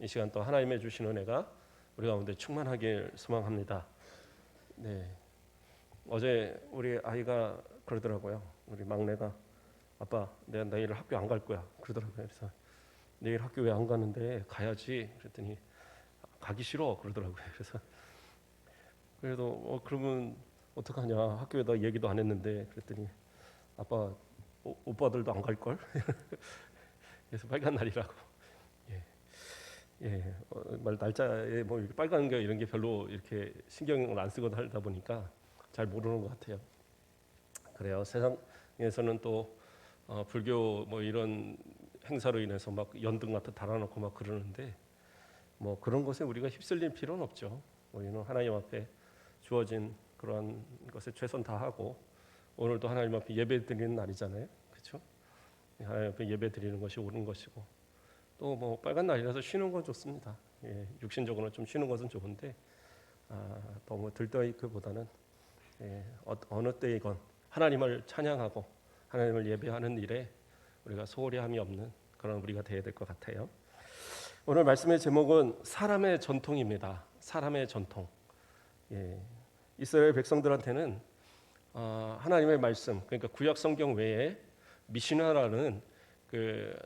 이 시간 또 하나님의 주신 은혜가 우리 가운데 충만하길 소망합니다. 네, 어제 우리 아이가 그러더라고요. 우리 막내가 아빠, 내가 내일 학교 안 갈 거야 그러더라고요. 그래서 내일 학교 왜 안 가는데 가야지 그랬더니 가기 싫어 그러더라고요. 그래서 그래도 그러면 어떡하냐, 학교에다 얘기도 안 했는데 그랬더니 아빠, 오빠들도 안 갈 걸. 그래서 빨간 날이라고. 예, 예, 말 날짜에 뭐 이렇게 빨간 게 이런 게 별로 이렇게 신경을 안 쓰고 하다 보니까 잘 모르는 것 같아요. 그래요. 세상에서는 또 불교 뭐 이런 행사로 인해서 막 연등 같은 달아놓고 막 그러는데 뭐 그런 것에 우리가 휩쓸릴 필요는 없죠. 우리는 하나님 앞에 주어진 그러한 것에 최선 다하고, 오늘도 하나님 앞에 예배 드리는 날이잖아요. 그렇죠? 하나님 앞에 예배 드리는 것이 옳은 것이고, 또 뭐 빨간 날이라서 쉬는 건 좋습니다. 예, 육신적으로 좀 쉬는 것은 좋은데 너무 들떠있기보다는 어느 때이건 하나님을 찬양하고 하나님을 예배하는 일에 우리가 소홀히 함이 없는 그런 우리가 되어야 될 것 같아요. 오늘 말씀의 제목은 사람의 전통입니다. 사람의 전통. 예, 이스라엘 백성들한테는 하나님의 말씀, 그러니까 구약 성경 외에 미시나라는 그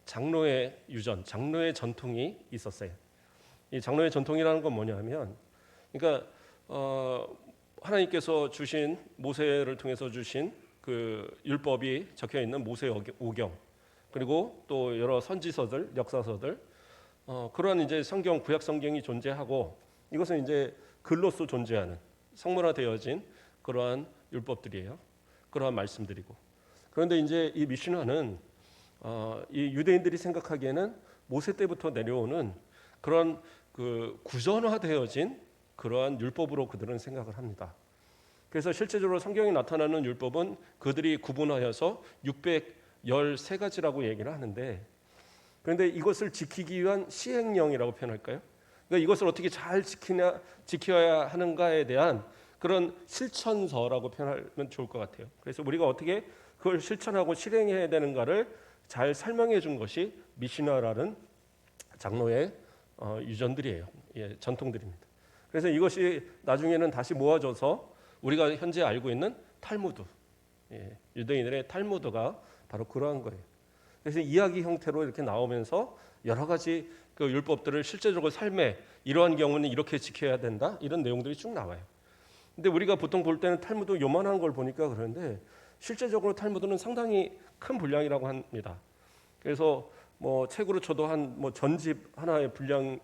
장로의 유전, 장로의 전통이 있었어요. 이 장로의 전통이라는 건 뭐냐면, 그러니까 하나님께서 주신, 모세를 통해서 주신 그 율법이 적혀 있는 모세 오경, 그리고 또 여러 선지서들, 역사서들, 그러한 이제 성경, 구약 성경이 존재하고, 이것은 이제 글로서 존재하는 성문화되어진 그러한 율법들이에요. 그러한 말씀들이고. 그런데 이제 이 미시나는 이 유대인들이 생각하기에는 모세 때부터 내려오는 그런 그 구전화되어진 그러한 율법으로 그들은 생각을 합니다. 그래서 실제적으로 성경에 나타나는 율법은 그들이 구분하여서 613가지라고 얘기를 하는데, 그런데 이것을 지키기 위한 시행령이라고 표현할까요? 그러니까 이것을 어떻게 잘 지켜야 하는가에 대한 그런 실천서라고 표현하면 좋을 것 같아요. 그래서 우리가 어떻게 그걸 실천하고 실행해야 되는가를 잘 설명해 준 것이 미시나라는 장로의 유전들이에요. 예, 전통들입니다. 그래서 이것이 나중에는 다시 모아져서 우리가 현재 알고 있는 탈무드, 예, 유대인들의 탈무드가 바로 그러한 거예요. 그래서 이야기 형태로 이렇게 나오면서 여러 가지 그 율법들을 실제적으로 삶에 이러한 경우는 이렇게 지켜야 된다, 이런 내용들이 쭉 나와요. 근데 우리가 보통 볼 때는 탈무드 요만한 걸 보니까 그런데 실제적으로 탈무드는 상당히 큰 분량이라고 합니다. 그래서 뭐 책으로 쳐도 한 뭐 전집 하나의 분량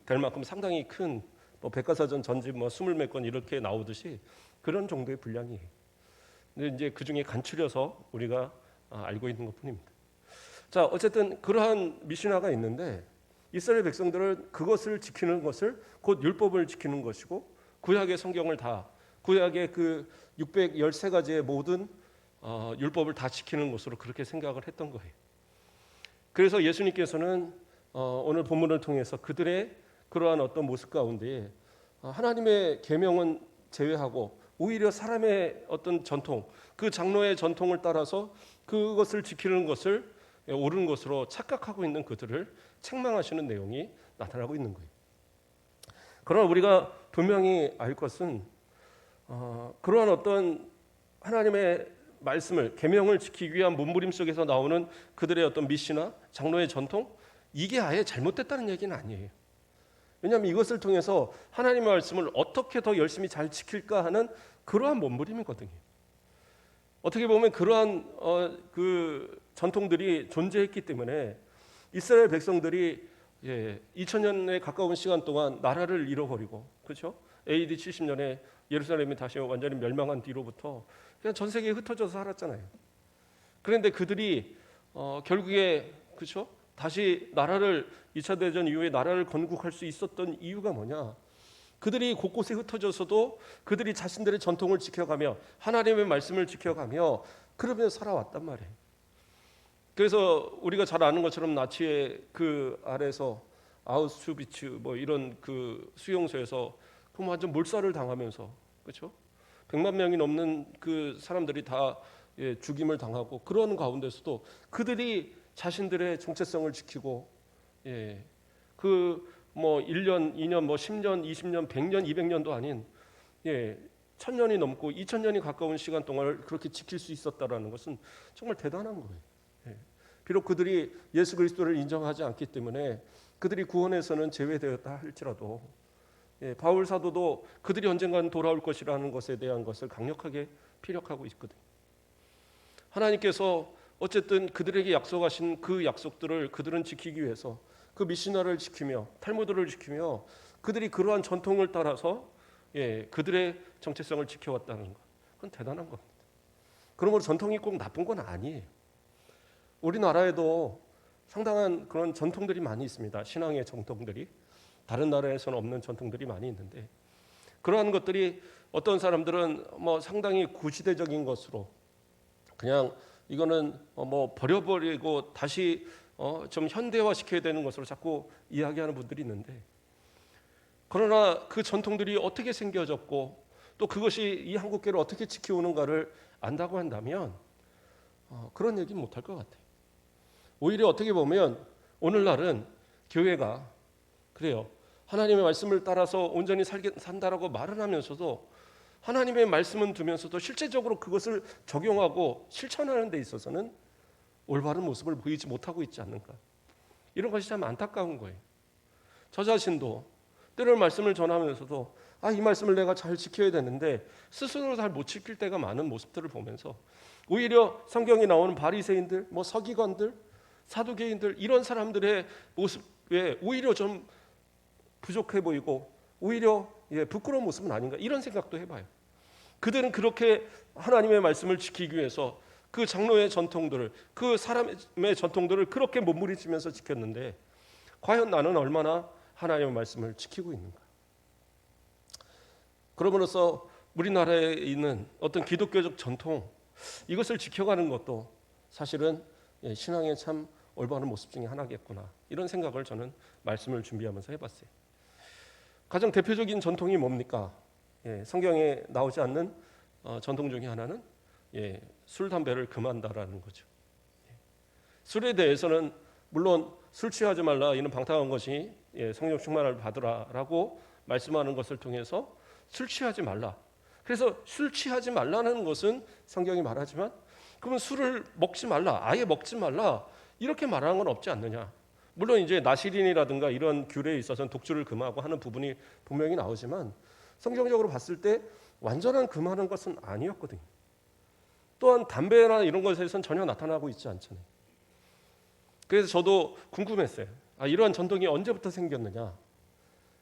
될 만큼 상당히 큰, 뭐 백과사전 전집 뭐 20몇 권 이렇게 나오듯이 그런 정도의 분량이에요. 근데 이제 그 중에 간추려서 우리가 알고 있는 것뿐입니다. 자, 어쨌든 그러한 미시나가 있는데, 이스라엘 백성들은 그것을 지키는 것을 곧 율법을 지키는 것이고, 구약의 성경을 다, 구약의 그 613가지의 모든 율법을 다 지키는 것으로 그렇게 생각을 했던 거예요. 그래서 예수님께서는 오늘 본문을 통해서 그들의 그러한 어떤 모습 가운데 하나님의 계명은 제외하고 오히려 사람의 어떤 전통, 그 장로의 전통을 따라서 그것을 지키는 것을 옳은 것으로 착각하고 있는 그들을 책망하시는 내용이 나타나고 있는 거예요. 그러나 우리가 분명히 알 것은 그러한 어떤 하나님의 말씀을, 계명을 지키기 위한 몸부림 속에서 나오는 그들의 어떤 미시나 장로의 전통, 이게 아예 잘못됐다는 얘기는 아니에요. 왜냐하면 이것을 통해서 하나님의 말씀을 어떻게 더 열심히 잘 지킬까 하는 그러한 몸부림이거든요. 어떻게 보면 그러한 그 전통들이 존재했기 때문에 이스라엘 백성들이 2000년에 가까운 시간 동안 나라를 잃어버리고, 그렇죠? AD 70년에 예루살렘이 다시 완전히 멸망한 뒤로부터 그냥 전 세계에 흩어져서 살았잖아요. 그런데 그들이 결국에, 그렇죠? 다시 나라를, 2차 대전 이후에 나라를 건국할 수 있었던 이유가 뭐냐? 그들이 곳곳에 흩어져서도 그들이 자신들의 전통을 지켜가며 하나님의 말씀을 지켜가며 그러며 살아왔단 말이에요. 그래서 우리가 잘 아는 것처럼 나치의 그 아래서 아우슈비츠 뭐 이런 그 수용소에서 그 완전 몰살을 당하면서, 그렇죠? 100만 명이 넘는 그 사람들이 다 죽임을 당하고, 그런 가운데서도 그들이 자신들의 정체성을 지키고, 그 뭐 1년, 2년, 뭐 10년, 20년, 100년, 200년도 아닌 1000년이 넘고 2000년이 가까운 시간 동안을 그렇게 지킬 수 있었다라는 것은 정말 대단한 거예요. 비록 그들이 예수 그리스도를 인정하지 않기 때문에 그들이 구원에서는 제외되었다 할지라도 바울 사도도 그들이 언젠가는 돌아올 것이라는 것에 대한 것을 강력하게 피력하고 있거든요. 하나님께서 어쨌든 그들에게 약속하신 그 약속들을 그들은 지키기 위해서 그 미시나를 지키며 탈무드를 지키며 그들이 그러한 전통을 따라서 그들의 정체성을 지켜왔다는 것, 그건 대단한 겁니다. 그러므로 전통이 꼭 나쁜 건 아니에요. 우리나라에도 상당한 그런 전통들이 많이 있습니다. 신앙의 전통들이 다른 나라에서는 없는 전통들이 많이 있는데 그러한 것들이 어떤 사람들은 뭐 상당히 구시대적인 것으로 그냥 이거는 뭐 버려버리고 다시 좀 현대화시켜야 되는 것으로 자꾸 이야기하는 분들이 있는데 그러나 그 전통들이 어떻게 생겨졌고 또 그것이 이 한국교를 어떻게 지켜오는가를 안다고 한다면 그런 얘기는 못할 것 같아요. 오히려 어떻게 보면 오늘날은 교회가 그래요. 하나님의 말씀을 따라서 온전히 산다라고 말을 하면서도 하나님의 말씀은 두면서도 실제적으로 그것을 적용하고 실천하는 데 있어서는 올바른 모습을 보이지 못하고 있지 않는가. 이런 것이 참 안타까운 거예요. 저 자신도 때로는 말씀을 전하면서도 이 말씀을 내가 잘 지켜야 되는데 스스로 잘 못 지킬 때가 많은 모습들을 보면서 오히려 성경에 나오는 바리새인들, 뭐 서기관들, 사두개인들 이런 사람들의 모습에 오히려 좀 부족해 보이고 오히려 부끄러운 모습은 아닌가 이런 생각도 해봐요. 그들은 그렇게 하나님의 말씀을 지키기 위해서 그 장로의 전통들을 그 사람의 전통들을 그렇게 몸부림치면서 지켰는데 과연 나는 얼마나 하나님의 말씀을 지키고 있는가. 그러므로서 우리나라에 있는 어떤 기독교적 전통 이것을 지켜가는 것도 사실은 신앙의 참 올바른 모습 중에 하나겠구나 이런 생각을 저는 말씀을 준비하면서 해봤어요. 가장 대표적인 전통이 뭡니까? 성경에 나오지 않는 전통 중에 하나는 술, 담배를 금한다라는 거죠. 술에 대해서는 물론 술 취하지 말라 이는 방탕한 것이 성령 충만을 받으라라고 말씀하는 것을 통해서 술 취하지 말라. 그래서 술 취하지 말라는 것은 성경이 말하지만 그러면 술을 먹지 말라, 아예 먹지 말라 이렇게 말하는 건 없지 않느냐. 물론 이제 나시린이라든가 이런 규례에 있어서는 독주를 금하고 하는 부분이 분명히 나오지만 성경적으로 봤을 때 완전한 금하는 것은 아니었거든요. 또한 담배나 이런 것에서는 전혀 나타나고 있지 않잖아요. 그래서 저도 궁금했어요. 이러한 전통이 언제부터 생겼느냐.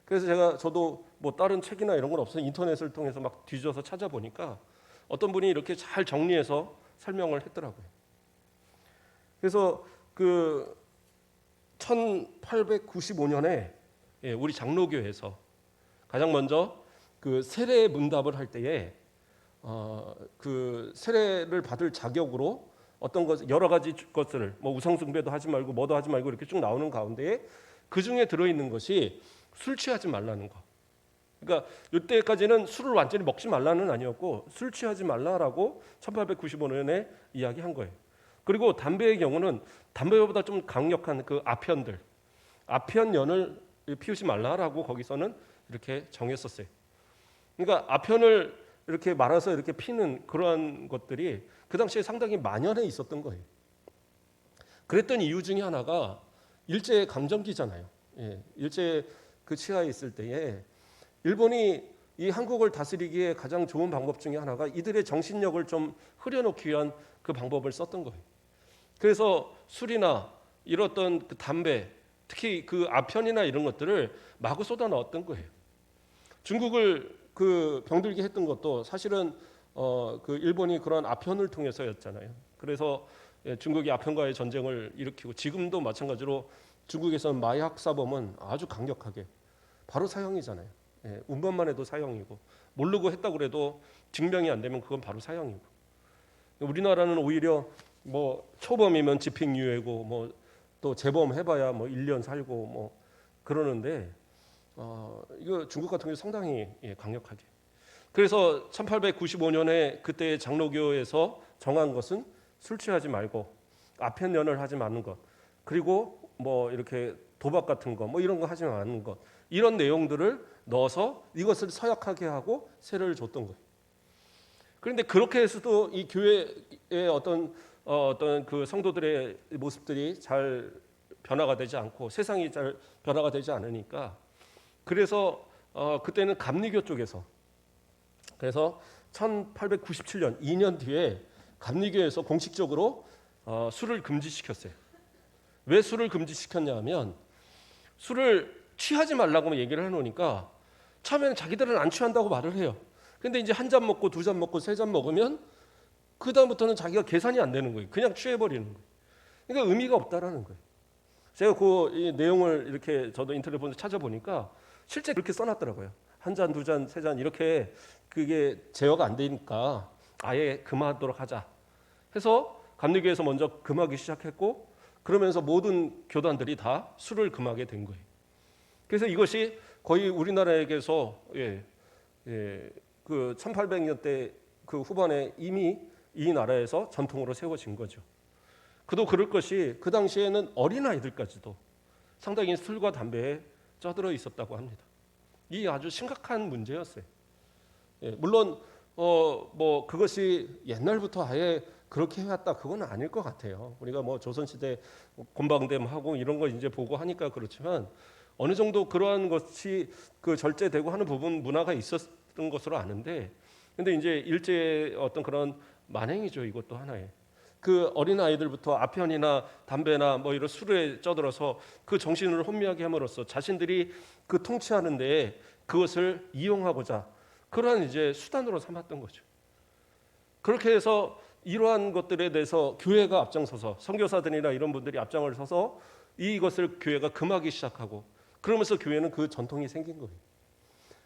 그래서 저도 뭐 다른 책이나 이런 건 없어서 인터넷을 통해서 막 뒤져서 찾아보니까 어떤 분이 이렇게 잘 정리해서 설명을 했더라고요. 그래서 그 1895년에 우리 장로교에서 가장 먼저 그 세례 문답을 할 때에 그 세례를 받을 자격으로 어떤 것 여러 가지 것을 뭐 우상숭배도 하지 말고 뭐도 하지 말고 이렇게 쭉 나오는 가운데에 그 중에 들어 있는 것이 술 취하지 말라는 거. 그러니까 이때까지는 술을 완전히 먹지 말라는 아니었고 술 취하지 말라라고 1895년에 이야기한 거예요. 그리고 담배의 경우는 담배보다 좀 강력한 그 아편연을 피우지 말라라고 거기서는 이렇게 정했었어요. 그러니까 아편을 이렇게 말아서 이렇게 피는 그러한 것들이 그 당시에 상당히 만연해 있었던 거예요. 그랬던 이유 중에 하나가 일제 강점기잖아요. 일제 그 치하에 있을 때에 일본이 이 한국을 다스리기에 가장 좋은 방법 중에 하나가 이들의 정신력을 좀 흐려놓기 위한 그 방법을 썼던 거예요. 그래서 술이나 이렇던 그 담배, 특히 그 아편이나 이런 것들을 마구 쏟아 넣었던 거예요. 중국을 그 병들게 했던 것도 사실은 그 일본이 그런 아편을 통해서였잖아요. 그래서 중국이 아편과의 전쟁을 일으키고 지금도 마찬가지로 중국에서는 마약 사범은 아주 강력하게 바로 사형이잖아요. 운반만 해도 사형이고 모르고 했다고 해도 증명이 안 되면 그건 바로 사형이고. 우리나라는 오히려 뭐 초범이면 집행유예고 뭐 또 재범 해봐야 뭐 1년 살고 뭐 그러는데 이거 중국 같은 경우 상당히 강력하게. 그래서 1895년에 그때 장로교에서 정한 것은 술 취하지 말고 아편연을 하지 마는 것. 그리고 뭐 이렇게 도박 같은 거 뭐 이런 거 하지 않는 것, 이런 내용들을 넣어서 이것을 서약하게 하고 세례를 줬던 거예요. 그런데 그렇게 해서도 이 교회의 어떤 그 성도들의 모습들이 잘 변화가 되지 않고 세상이 잘 변화가 되지 않으니까, 그래서 그때는 감리교 쪽에서, 그래서 1897년 2년 뒤에 감리교에서 공식적으로 술을 금지시켰어요. 왜 술을 금지시켰냐 하면, 술을 취하지 말라고 얘기를 해놓으니까 처음에는 자기들은 안 취한다고 말을 해요. 근데 이제 한 잔 먹고 두 잔 먹고 세 잔 먹으면 그 다음부터는 자기가 계산이 안 되는 거예요. 그냥 취해버리는 거예요. 그러니까 의미가 없다라는 거예요. 제가 이 내용을 이렇게 저도 인터넷 보면서 찾아보니까 실제 그렇게 써놨더라고요. 한 잔, 두 잔, 세 잔 이렇게 그게 제어가 안 되니까 아예 금하도록 하자 해서 감리교에서 먼저 금하기 시작했고, 그러면서 모든 교단들이 다 술을 금하게 된 거예요. 그래서 이것이 거의 우리나라에게서 그 1800년대 그 후반에 이미 이 나라에서 전통으로 세워진 거죠. 그도 그럴 것이 그 당시에는 어린아이들까지도 상당히 술과 담배에 쩌들어 있었다고 합니다. 이 아주 심각한 문제였어요. 물론 뭐 그것이 옛날부터 아예 그렇게 해왔다 그건 아닐 것 같아요. 우리가 뭐 조선시대 곤방됨하고 이런 거 이제 보고 하니까 그렇지만 어느 정도 그러한 것이 그 절제되고 하는 부분 문화가 있었던 것으로 아는데, 근데 이제 일제의 어떤 그런 만행이죠. 이것도 하나의 그 어린 아이들부터 아편이나 담배나 뭐 이런 술에 쩌들어서 그 정신을 혼미하게 함으로써 자신들이 그 통치하는데 그것을 이용하고자 그러한 이제 수단으로 삼았던 거죠. 그렇게 해서 이러한 것들에 대해서 교회가 앞장서서 선교사들이나 이런 분들이 앞장을 서서 이것을 교회가 금하기 시작하고, 그러면서 교회는 그 전통이 생긴 거예요.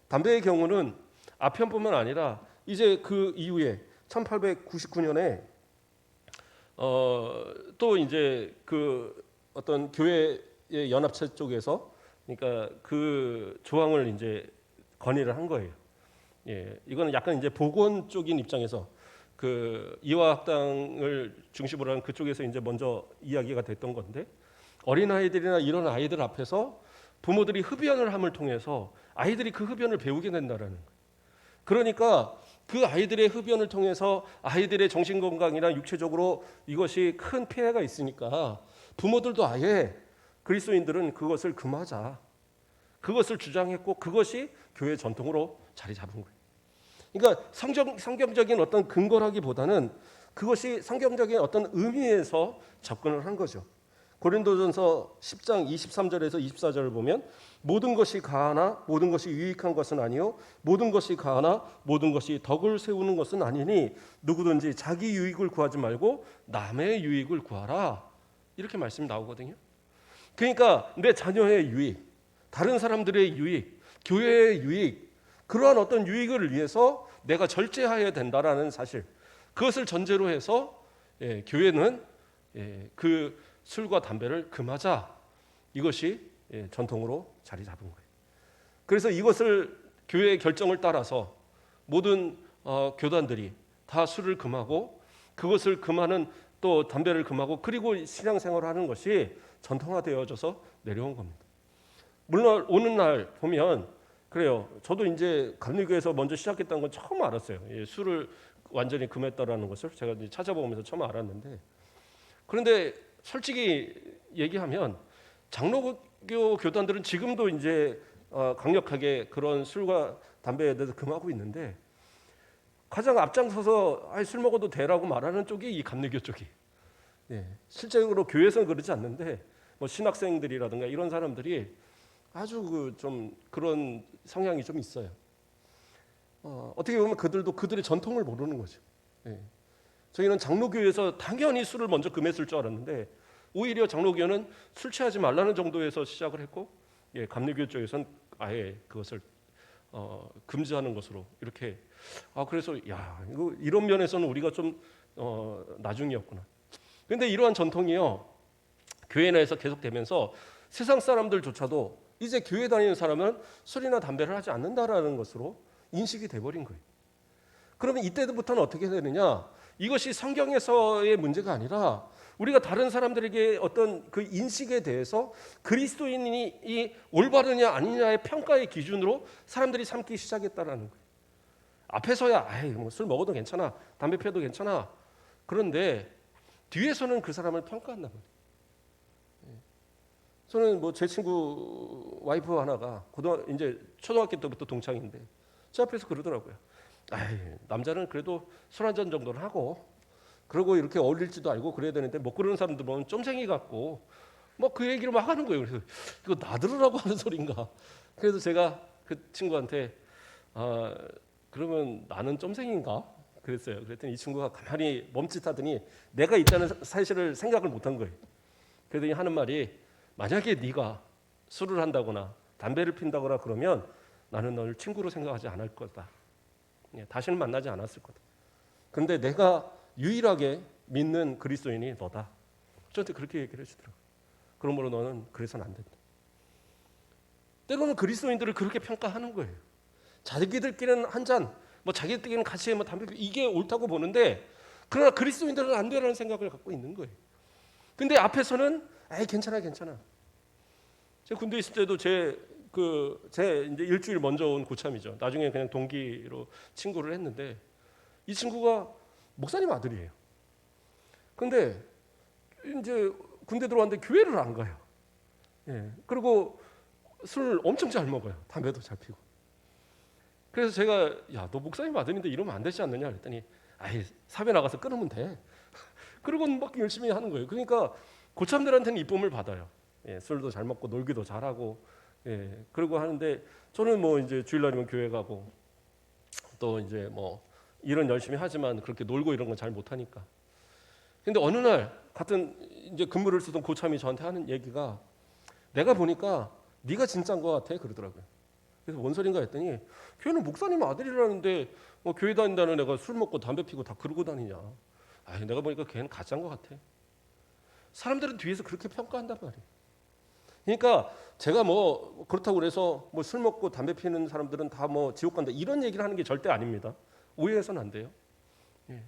담배의 경우는 아편뿐만 아니라 이제 그 이후에 1899년에 또 이제 그 어떤 교회의 연합체 쪽에서 그러니까 그 조항을 이제 건의를 한 거예요. 이거는 약간 이제 보건적인 입장에서 그 이화학당을 중심으로 한 그쪽에서 이제 먼저 이야기가 됐던 건데, 어린 아이들이나 이런 아이들 앞에서 부모들이 흡연을 함을 통해서 아이들이 그 흡연을 배우게 된다라는 거예요. 그러니까 그 아이들의 흡연을 통해서 아이들의 정신 건강이나 육체적으로 이것이 큰 피해가 있으니까 부모들도 아예 그리스도인들은 그것을 금하자, 그것을 주장했고 그것이 교회 전통으로 자리 잡은 거예요. 그러니까 성경적인 어떤 근거라기보다는 그것이 성경적인 어떤 의미에서 접근을 한 거죠. 고린도전서 10장 23절에서 24절을 보면 모든 것이 가하나 모든 것이 유익한 것은 아니요 모든 것이 가하나 모든 것이 덕을 세우는 것은 아니니 누구든지 자기 유익을 구하지 말고 남의 유익을 구하라, 이렇게 말씀이 나오거든요. 그러니까 내 자녀의 유익, 다른 사람들의 유익, 교회의 유익, 그러한 어떤 유익을 위해서 내가 절제해야 된다라는 사실, 그것을 전제로 해서 교회는 그 술과 담배를 금하자, 이것이 전통으로 자리 잡은 거예요. 그래서 이것을 교회의 결정을 따라서 모든 교단들이 다 술을 금하고 그것을 금하는, 또 담배를 금하고 그리고 신앙생활을 하는 것이 전통화되어져서 내려온 겁니다. 물론 오는 날 보면 그래요. 저도 이제 감리교에서 먼저 시작했다는 건 처음 알았어요. 술을 완전히 금했다라는 것을 제가 이제 찾아보면서 처음 알았는데, 그런데 솔직히 얘기하면 장로교 교단들은 지금도 이제 강력하게 그런 술과 담배에 대해서 금하고 있는데, 가장 앞장서서 술 먹어도 되라고 말하는 쪽이 이 감리교 쪽이. 실제로 교회에서는 그러지 않는데 뭐 신학생들이라든가 이런 사람들이 아주 좀 그런 성향이 좀 있어요. 어떻게 보면 그들도 그들의 전통을 모르는 거죠. 저희는 장로교에서 당연히 술을 먼저 금했을 줄 알았는데 오히려 장로교는 술 취하지 말라는 정도에서 시작을 했고, 감리교 쪽에서는 아예 그것을 금지하는 것으로 이렇게. 그래서 이거 이런 면에서는 우리가 좀 나중이었구나. 그런데 이러한 전통이요 교회 내에서 계속되면서 세상 사람들조차도 이제 교회 다니는 사람은 술이나 담배를 하지 않는다라는 것으로 인식이 돼버린 거예요. 그러면 이때부터는 어떻게 되느냐? 이것이 성경에서의 문제가 아니라 우리가 다른 사람들에게 어떤 그 인식에 대해서 그리스도인이 이 올바르냐 아니냐의 평가의 기준으로 사람들이 삼기 시작했다라는 거예요. 앞에서야 아이 뭐 술 먹어도 괜찮아, 담배 피워도 괜찮아. 그런데 뒤에서는 그 사람을 평가한단 말이에요. 저는 뭐 제 친구 와이프 하나가 이제 초등학교 때부터 동창인데 제 앞에서 그러더라고요. 아이, 남자는 그래도 술 한 잔 정도는 하고 그러고 이렇게 어울릴지도 알고 그래야 되는데 못 그러는 사람들 보면 쫌생이 같고 뭐 그 얘기를 막 하는 거예요. 그래서 이거 나들으라고 하는 소린가. 그래서 제가 그 친구한테 그러면 나는 쫌생인가? 그랬어요. 그랬더니 이 친구가 가만히 멈칫하더니 내가 있다는 사실을 생각을 못한 거예요. 그러더니 하는 말이 만약에 네가 술을 한다거나 담배를 핀다거나 그러면 나는 널 친구로 생각하지 않을 거다. 다시는 만나지 않았을 거다. 그런데 내가 유일하게 믿는 그리스도인이 너다. 저한테 그렇게 얘기를 해주더라고요. 그러므로 너는 그래서는 안 된다. 때로는 그리스도인들을 그렇게 평가하는 거예요. 자기들끼리는 한 잔, 뭐 자기들끼리는 같이 뭐 담배 이게 옳다고 보는데 그러나 그리스도인들은 안 되라는 생각을 갖고 있는 거예요. 근데 앞에서는 에이 괜찮아. 제가 군대 있을 때도 제 이제 일주일 먼저 온 고참이죠. 나중에 그냥 동기로 친구를 했는데 이 친구가 목사님 아들이에요. 근데 이제 군대 들어왔는데 교회를 안 가요. 예. 그리고 술 엄청 잘 먹어요. 담배도 잘 피고. 그래서 제가 야, 너 목사님 아들인데 이러면 안 되지 않느냐 그랬더니 아이, 사회 나가서 끊으면 돼. 그러고 막 열심히 하는 거예요. 그러니까 고참들한테는 이쁨을 받아요. 예, 술도 잘 먹고 놀기도 잘하고, 예, 그러고 하는데 저는 뭐 이제 주일날이면 교회 가고 또 이제 뭐 일은 열심히 하지만 그렇게 놀고 이런 건 잘 못하니까. 근데 어느 날 같은 이제 근무를 쓰던 고참이 저한테 하는 얘기가 내가 보니까 네가 진짜인 것 같아 그러더라고요. 그래서 뭔 소린가 했더니 교회는 목사님 아들이라는데 뭐 교회 다닌다는 애가 술 먹고 담배 피고 다 그러고 다니냐. 아, 내가 보니까 걔는 가짜인 것 같아. 사람들은 뒤에서 그렇게 평가한단 말이에요. 그러니까 제가 뭐 그렇다고 그래서 뭐 술 먹고 담배 피는 사람들은 다 뭐 지옥 간다 이런 얘기를 하는 게 절대 아닙니다. 오해해서는 안 돼요. 예.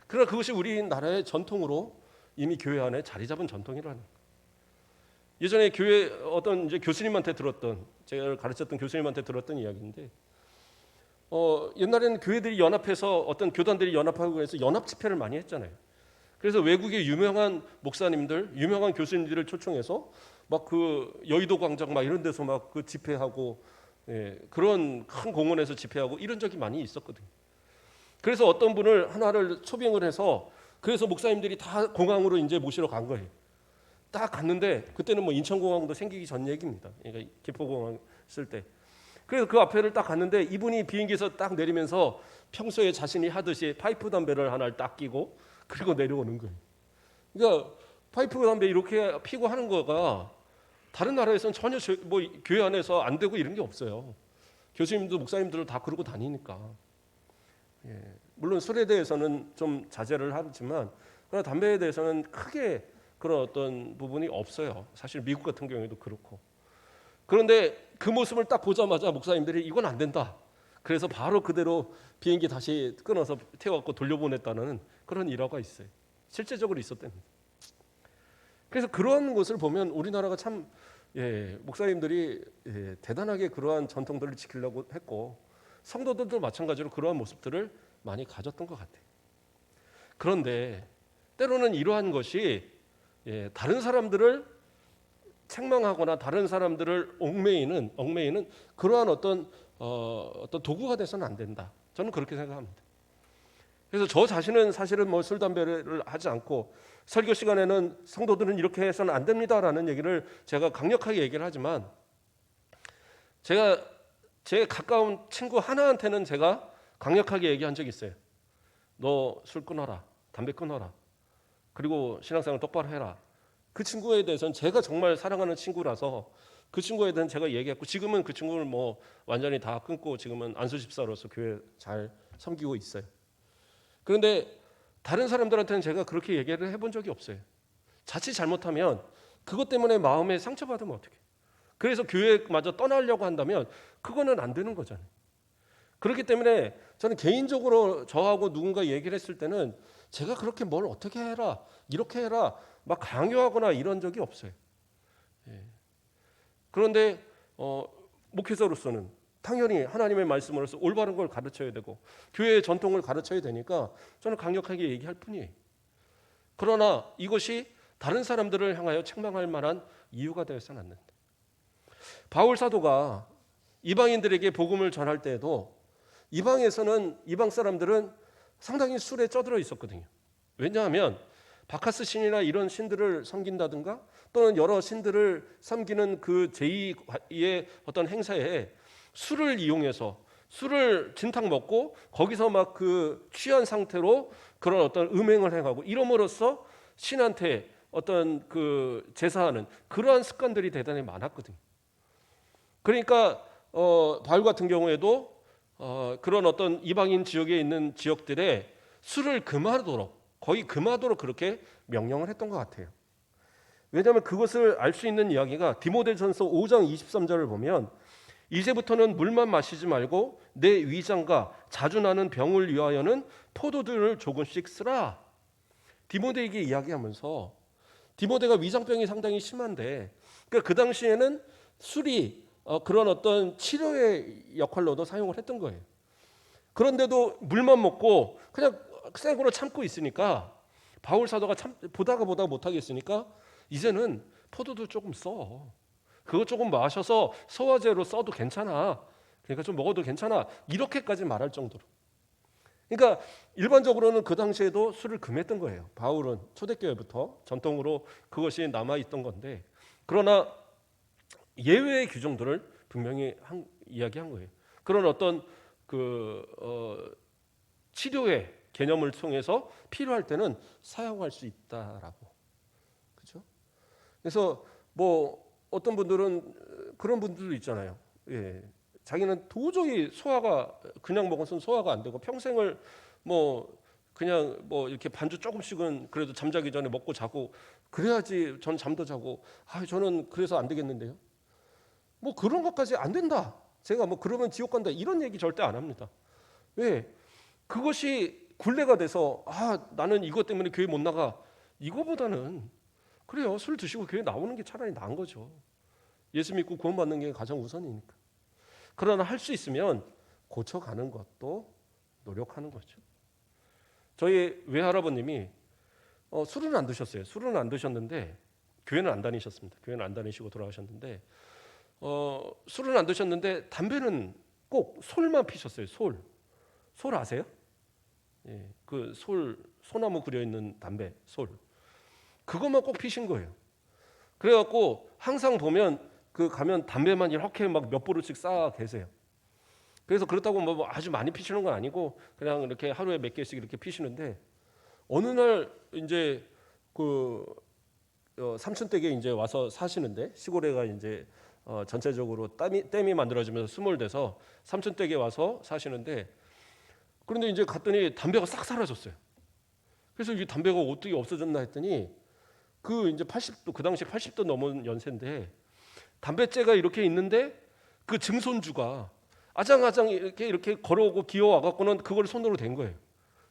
그러나 그것이 우리나라의 전통으로 이미 교회 안에 자리 잡은 전통이라는 거예요. 예전에 교회 어떤 이제 교수님한테 들었던 제가 가르쳤던 교수님한테 들었던 이야기인데 옛날에는 교회들이 연합해서 어떤 교단들이 연합하고 해서 연합 집회를 많이 했잖아요. 그래서 외국의 유명한 목사님들, 유명한 교수님들을 초청해서 막 그 여의도 광장 막 이런 데서 막 그 집회하고 예, 그런 큰 공원에서 집회하고 이런 적이 많이 있었거든요. 그래서 어떤 분을 하나를 초빙을 해서 그래서 목사님들이 다 공항으로 이제 모시러 간 거예요. 딱 갔는데 그때는 뭐 인천공항도 생기기 전 얘기입니다. 그러니까 김포공항 쓸 때. 그래서 그 앞에를 딱 갔는데 이분이 비행기에서 딱 내리면서 평소에 자신이 하듯이 파이프 담배를 하나를 딱 끼고 그리고 내려오는 거예요. 그러니까 파이프 담배 이렇게 피고 하는 거가 다른 나라에서는 전혀 뭐 교회 안에서 안 되고 이런 게 없어요. 교수님도 목사님들도 다 그러고 다니니까. 예, 물론 술에 대해서는 좀 자제를 하지만 그러나 담배에 대해서는 크게 그런 어떤 부분이 없어요. 사실 미국 같은 경우에도 그렇고. 그런데 그 모습을 딱 보자마자 목사님들이 이건 안 된다. 그래서 바로 그대로 비행기 다시 끊어서 태워갖고 돌려보냈다는 그런 일화가 있어요. 실제적으로 있었답니다. 그래서 그런 것을 보면 우리나라가 참 목사님들이 대단하게 그러한 전통들을 지키려고 했고 성도들도 마찬가지로 그러한 모습들을 많이 가졌던 것 같아요. 그런데 때로는 이러한 것이 다른 사람들을 책망하거나 다른 사람들을 얽매이는 그러한 어떤 도구가 돼서는 안 된다. 저는 그렇게 생각합니다. 그래서 저 자신은 사실은 뭐 술 담배를 하지 않고 설교 시간에는 성도들은 이렇게 해서는 안 됩니다라는 얘기를 제가 강력하게 얘기를 하지만 제가 제 가까운 친구 하나한테는 제가 강력하게 얘기한 적이 있어요. 너 술 끊어라, 담배 끊어라. 그리고 신앙생활 똑바로 해라. 그 친구에 대해서는 제가 정말 사랑하는 친구라서 그 친구에 대해서는 제가 얘기했고 지금은 그 친구를 뭐 완전히 다 끊고 지금은 안수집사로서 교회 잘 섬기고 있어요. 그런데 다른 사람들한테는 제가 그렇게 얘기를 해본 적이 없어요. 자칫 잘못하면 그것 때문에 마음에 상처받으면 어떡해. 그래서 교회마저 떠나려고 한다면 그거는 안 되는 거잖아요. 그렇기 때문에 저는 개인적으로 저하고 누군가 얘기를 했을 때는 제가 그렇게 뭘 어떻게 해라, 이렇게 해라 막 강요하거나 이런 적이 없어요. 예. 그런데 목회자로서는 당연히 하나님의 말씀으로서 올바른 걸 가르쳐야 되고 교회의 전통을 가르쳐야 되니까 저는 강력하게 얘기할 뿐이에요. 그러나 이것이 다른 사람들을 향하여 책망할 만한 이유가 되어서는 안 된다. 바울 사도가 이방인들에게 복음을 전할 때에도 이방 사람들은 상당히 술에 쩌들어 있었거든요. 왜냐하면 바카스 신이나 이런 신들을 섬긴다든가 또는 여러 신들을 섬기는 그 제2의 어떤 행사에 술을 이용해서 술을 진탕 먹고 거기서 막 그 취한 상태로 그런 어떤 음행을 행하고 이름으로써 신한테 어떤 그 제사하는 그러한 습관들이 대단히 많았거든요. 그러니까 바울 같은 경우에도 그런 어떤 이방인 지역에 있는 지역들에 술을 금하도록 그렇게 명령을 했던 것 같아요. 왜냐하면 그것을 알 수 있는 이야기가 디모데전서 5장 23절을 보면 이제부터는 물만 마시지 말고 내 위장과 자주 나는 병을 위하여는 포도주를 조금씩 쓰라. 디모데에게 이야기하면서 디모데가 위장병이 상당히 심한데 그러니까 그 당시에는 술이 그런 어떤 치료의 역할로도 사용을 했던 거예요. 그런데도 물만 먹고 그냥 생으로 참고 있으니까 바울 사도가 보다가 못하겠으니까 이제는 포도도 조금 써. 그거 조금 마셔서 소화제로 써도 괜찮아. 그러니까 좀 먹어도 괜찮아. 이렇게까지 말할 정도로. 그러니까 일반적으로는 그 당시에도 술을 금했던 거예요. 바울은 초대교회부터 전통으로 그것이 남아있던 건데 그러나 예외의 규정들을 분명히 이야기한 거예요. 그런 어떤 치료의 개념을 통해서 필요할 때는 사용할 수 있다라고. 그렇죠? 그래서 뭐 어떤 분들은 그런 분들도 있잖아요. 예. 자기는 도저히 그냥 먹어서는 소화가 안 되고 평생을 뭐 그냥 뭐 이렇게 반주 조금씩은 그래도 잠자기 전에 먹고 자고 그래야지 전 잠도 자고 저는 그래서 안 되겠는데요. 뭐 그런 것까지 안 된다. 제가 뭐 그러면 지옥 간다 이런 얘기 절대 안 합니다. 왜? 그것이 굴레가 돼서 나는 이것 때문에 교회 못 나가. 이거보다는 그래요. 술 드시고 교회 나오는 게 차라리 나은 거죠. 예수 믿고 구원받는 게 가장 우선이니까. 그러나 할 수 있으면 고쳐가는 것도 노력하는 거죠. 저희 외할아버님이 술은 안 드셨어요. 술은 안 드셨는데 교회는 안 다니셨습니다. 교회는 안 다니시고 돌아가셨는데 술은 안 드셨는데 담배는 꼭 솔만 피셨어요. 솔 아세요? 예, 그 소나무 그려 있는 담배 솔. 그것만 꼭 피신 거예요. 그래갖고 항상 보면 가면 담배만 이렇게 막 몇 보루씩 쌓아 계세요. 그래서 그렇다고 뭐 아주 많이 피시는 건 아니고 그냥 이렇게 하루에 몇 개씩 이렇게 피시는데 어느 날 이제 삼촌댁에 이제 와서 사시는데 시골에가 이제 전체적으로 댐이 만들어지면서 수몰돼서 삼촌댁에 와서 사시는데 그런데 이제 갔더니 담배가 싹 사라졌어요. 그래서 이 담배가 어떻게 없어졌나 했더니 이제 80도 그 당시 80도 넘은 연세인데 담배째가 이렇게 있는데 그 증손주가 아장아장 이렇게 걸어오고 기어와 갖고는 그걸 손으로 댄 거예요.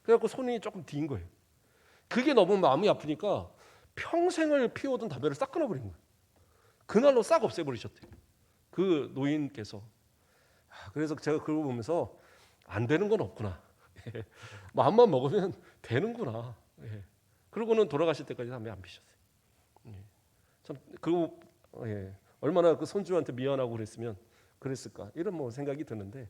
그래갖고 손이 조금 뒤인 거예요. 그게 너무 마음이 아프니까 평생을 피워둔 담배를 싹 끊어버린 거예요. 그날로 싹 없애버리셨대요. 그 노인께서. 그래서 제가 그걸 보면서 안 되는 건 없구나. 마음만 먹으면 되는구나. 그러고는 돌아가실 때까지 담배 안 피셨어요. 참 얼마나 그 손주한테 미안하고 그랬을까 이런 뭐 생각이 드는데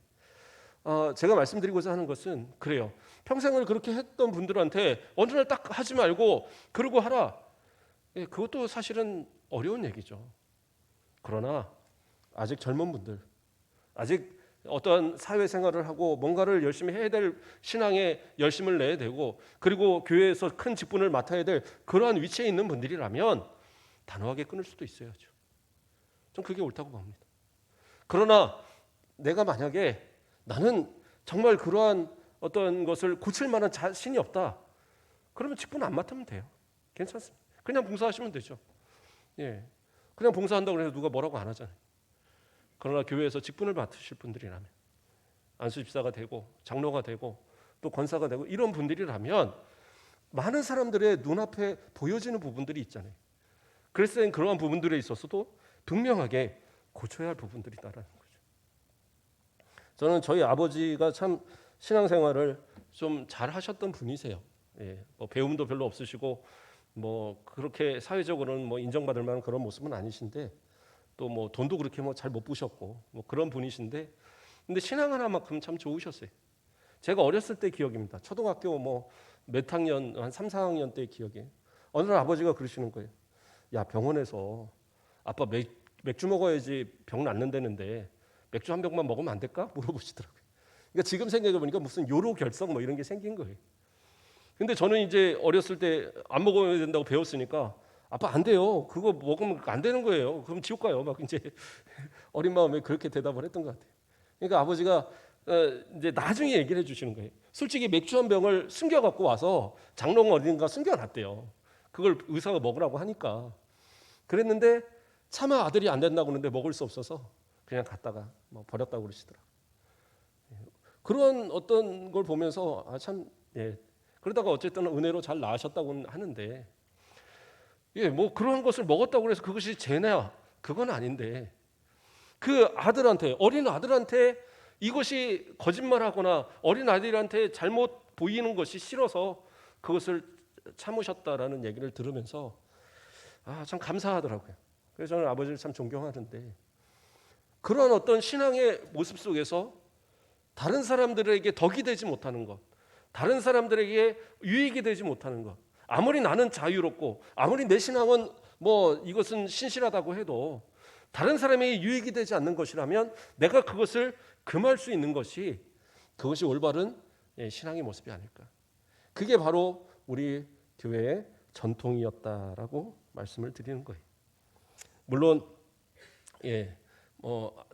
제가 말씀드리고자 하는 것은 그래요. 평생을 그렇게 했던 분들한테 어느 날 딱 하지 말고 그러고 하라. 그것도 사실은 어려운 얘기죠. 그러나 아직 젊은 분들, 아직 어떠한 사회생활을 하고 뭔가를 열심히 해야 될 신앙에 열심을 내야 되고 그리고 교회에서 큰 직분을 맡아야 될 그러한 위치에 있는 분들이라면 단호하게 끊을 수도 있어야죠. 전 그게 옳다고 봅니다. 그러나 내가 만약에 나는 정말 그러한 어떤 것을 고칠 만한 자신이 없다. 그러면 직분 안 맡으면 돼요. 괜찮습니다. 그냥 봉사하시면 되죠. 예, 그냥 봉사한다고 해서 누가 뭐라고 안 하잖아요. 그러나 교회에서 직분을 맡으실 분들이라면 안수 집사가 되고 장로가 되고 또 권사가 되고 이런 분들이라면 많은 사람들의 눈앞에 보여지는 부분들이 있잖아요. 그리스도인 그러한 부분들에 있어서도 분명하게 고쳐야 할 부분들이 있다라는 거죠. 저는 저희 아버지가 참 신앙생활을 좀 잘하셨던 분이세요. 예, 뭐 배움도 별로 없으시고 뭐 그렇게 사회적으로는 뭐 인정받을 만한 그런 모습은 아니신데 또 뭐 돈도 그렇게 뭐 잘 못 부셨고 뭐 그런 분이신데 근데 신앙 하나만큼 참 좋으셨어요. 제가 어렸을 때 기억입니다. 초등학교 뭐 몇 학년 한 3, 4학년 때 기억에 어느 날 아버지가 그러시는 거예요. 야, 병원에서 아빠 맥주 먹어야지 병 낫는다는데 맥주 한 병만 먹으면 안 될까? 물어보시더라고요. 그러니까 지금 생각해 보니까 무슨 요로 결석 뭐 이런 게 생긴 거예요. 근데 저는 이제 어렸을 때 안 먹어야 된다고 배웠으니까 아빠 안 돼요. 그거 먹으면 안 되는 거예요. 그럼 지옥 가요. 막 이제 어린 마음에 그렇게 대답을 했던 것 같아요. 그러니까 아버지가 이제 나중에 얘기를 해주시는 거예요. 솔직히 맥주 한 병을 숨겨 갖고 와서 장롱 어딘가 숨겨놨대요. 그걸 의사가 먹으라고 하니까 그랬는데 차마 아들이 안 된다고 그러는데 먹을 수 없어서 그냥 갖다가 뭐 버렸다고 그러시더라고요. 그런 어떤 걸 보면서 참 예. 그러다가 어쨌든 은혜로 잘 나으셨다고 하는데 예, 뭐 그런 것을 먹었다고 해서 그것이 죄냐? 그건 아닌데 그 아들한테 어린 아들한테 이것이 거짓말하거나 어린 아들한테 잘못 보이는 것이 싫어서 그것을 참으셨다라는 얘기를 들으면서 참 감사하더라고요. 그래서 저는 아버지를 참 존경하는데 그런 어떤 신앙의 모습 속에서 다른 사람들에게 덕이 되지 못하는 것, 다른 사람들에게 유익이 되지 못하는 것, 아무리 나는 자유롭고 아무리 내 신앙은 뭐 이것은 신실하다고 해도 다른 사람에게 유익이 되지 않는 것이라면 내가 그것을 금할 수 있는 것이 그것이 올바른 신앙의 모습이 아닐까. 그게 바로 우리 교회의 전통이었다라고 말씀을 드리는 거예요. 물론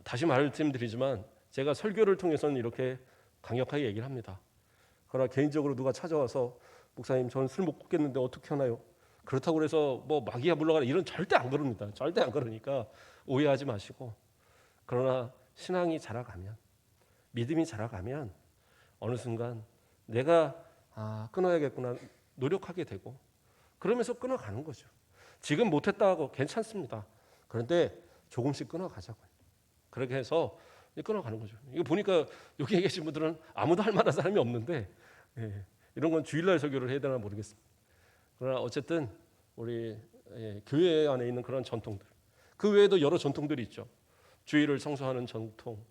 다시 말씀드리지만 제가 설교를 통해서는 이렇게 강력하게 얘기를 합니다. 그러나 개인적으로 누가 찾아와서 목사님 저는 술 못 먹겠는데 어떻게 하나요? 그렇다고 해서 뭐 마귀야 물러가라 이런 절대 안 그럽니다. 절대 안 그러니까 오해하지 마시고 그러나 신앙이 자라가면 믿음이 자라가면 어느 순간 내가 끊어야겠구나 노력하게 되고 그러면서 끊어가는 거죠. 지금 못했다고 괜찮습니다. 그런데 조금씩 끊어가자고요. 그렇게 해서 끊어가는 거죠. 이거 보니까 여기 계신 분들은 아무도 할 만한 사람이 없는데 이런 건 주일날 설교를 해야 되나 모르겠습니다. 그러나 어쨌든 우리 교회 안에 있는 그런 전통들 그 외에도 여러 전통들이 있죠. 주일을 성수하는 전통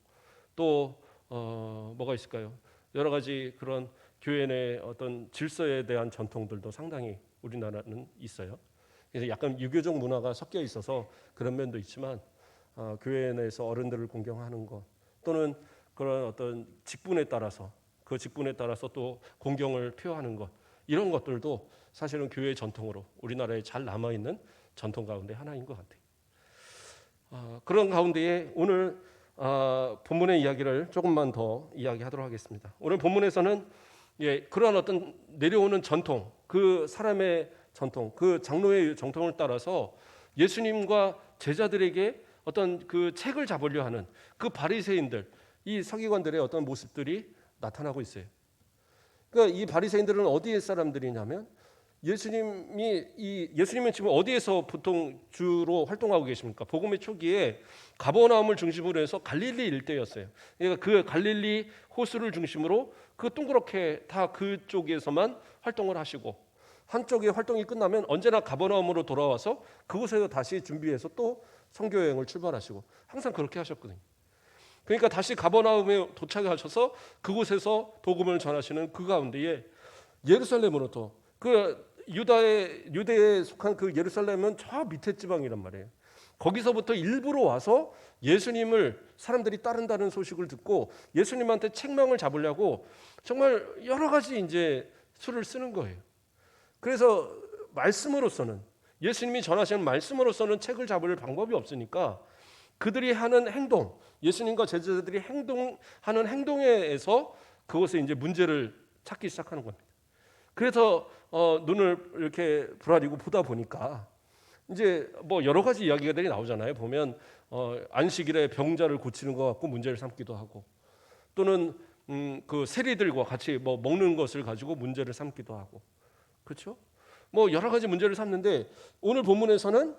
또 뭐가 있을까요? 여러 가지 그런 교회 내 어떤 질서에 대한 전통들도 상당히 우리나라는 있어요. 그래서 약간 유교적 문화가 섞여 있어서 그런 면도 있지만 교회 내에서 어른들을 공경하는 것 또는 그런 어떤 직분에 따라서 그 직분에 따라서 또 공경을 표하는 것 이런 것들도 사실은 교회의 전통으로 우리나라에 잘 남아있는 전통 가운데 하나인 것 같아요. 그런 가운데에 오늘 본문의 이야기를 조금만 더 이야기하도록 하겠습니다. 오늘 본문에서는 그러한 어떤 내려오는 전통 그 사람의 전통 그 장로의 정통을 따라서 예수님과 제자들에게 어떤 그 책을 잡으려 하는 그 바리새인들 이 서기관들의 어떤 모습들이 나타나고 있어요. 그러니까 이 바리새인들은 어디의 사람들이냐면 예수님은 지금 어디에서 보통 주로 활동하고 계십니까? 복음의 초기에 가버나움을 중심으로 해서 갈릴리 일대였어요. 그러니까 그 갈릴리 호수를 중심으로 그 동그랗게 다 그쪽에서만 활동을 하시고 한쪽의 활동이 끝나면 언제나 가버나움으로 돌아와서 그곳에서 다시 준비해서 또 선교 여행을 출발하시고 항상 그렇게 하셨거든요. 그러니까 다시 가버나움에 도착하셔서 그곳에서 복음을 전하시는 그 가운데에 예루살렘으로부터 그 유대에 속한 그 예루살렘은 저 밑에 지방이란 말이에요. 거기서부터 일부러 와서 예수님을 사람들이 따른다는 소식을 듣고 예수님한테 책망을 잡으려고 정말 여러 가지 이제 수를 쓰는 거예요. 그래서 말씀으로서는 예수님이 전하시는 말씀으로서는 책을 잡을 방법이 없으니까 그들이 하는 행동, 예수님과 제자들이 하는 행동에서 그것에 이제 문제를 찾기 시작하는 겁니다. 그래서 눈을 이렇게 부라리고 보다 보니까 이제 뭐 여러 가지 이야기들이 나오잖아요. 보면 안식일에 병자를 고치는 것 같고 문제를 삼기도 하고 또는 그 세리들과 같이 뭐 먹는 것을 가지고 문제를 삼기도 하고 그렇죠? 뭐 여러 가지 문제를 삼는데 오늘 본문에서는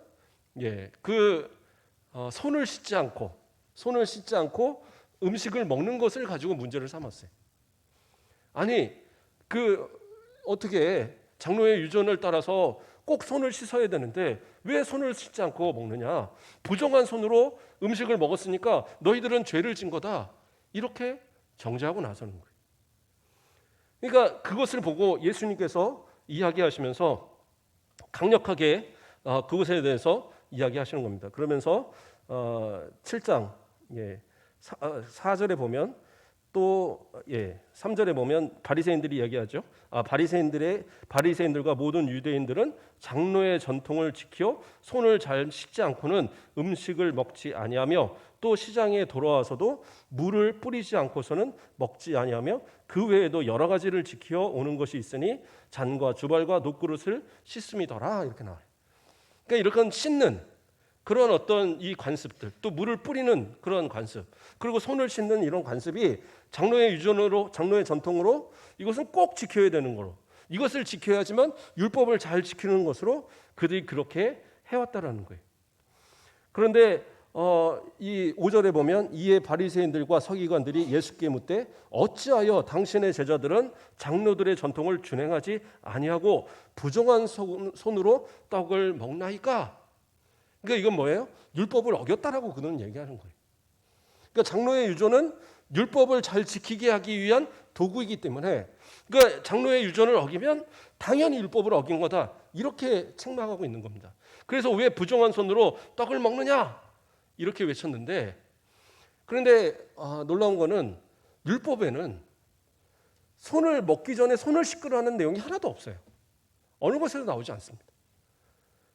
손을 씻지 않고 음식을 먹는 것을 가지고 문제를 삼았어요. 아니 어떻게 장로의 유전을 따라서 꼭 손을 씻어야 되는데 왜 손을 씻지 않고 먹느냐? 부정한 손으로 음식을 먹었으니까 너희들은 죄를 진 거다. 이렇게 정죄하고 나서는 거예요. 그러니까 그것을 보고 예수님께서 이야기하시면서 강력하게 그것에 대해서 이야기하시는 겁니다. 그러면서 7장 4절에 보면 또 3절에 보면 바리새인들이 얘기하죠. 바리새인들과 모든 유대인들은 장로의 전통을 지켜 손을 잘 씻지 않고는 음식을 먹지 아니하며 또 시장에 돌아와서도 물을 뿌리지 않고서는 먹지 아니하며 그 외에도 여러 가지를 지켜 오는 것이 있으니 잔과 주발과 놋그릇을 씻음이더라. 이렇게 나와요. 그러니까 이렇게 씻는 그런 어떤 이 관습들, 또 물을 뿌리는 그런 관습, 그리고 손을 씻는 이런 관습이 장로의 유전으로, 장로의 전통으로 이것은 꼭 지켜야 되는 거로, 이것을 지켜야지만 율법을 잘 지키는 것으로 그들이 그렇게 해왔다라는 거예요. 그런데 이 5절에 보면 이에 바리새인들과 서기관들이 예수께 묻되 어찌하여 당신의 제자들은 장로들의 전통을 준행하지 아니하고 부정한 손으로 떡을 먹나이까? 그러니까 이건 뭐예요? 율법을 어겼다라고 그는 얘기하는 거예요. 그러니까 장로의 유전은 율법을 잘 지키게 하기 위한 도구이기 때문에, 그러니까 장로의 유전을 어기면 당연히 율법을 어긴 거다, 이렇게 책망하고 있는 겁니다. 그래서 왜 부정한 손으로 떡을 먹느냐 이렇게 외쳤는데, 그런데 놀라운 거는 율법에는 손을 먹기 전에 손을 씻으라는 내용이 하나도 없어요. 어느 것에도 나오지 않습니다.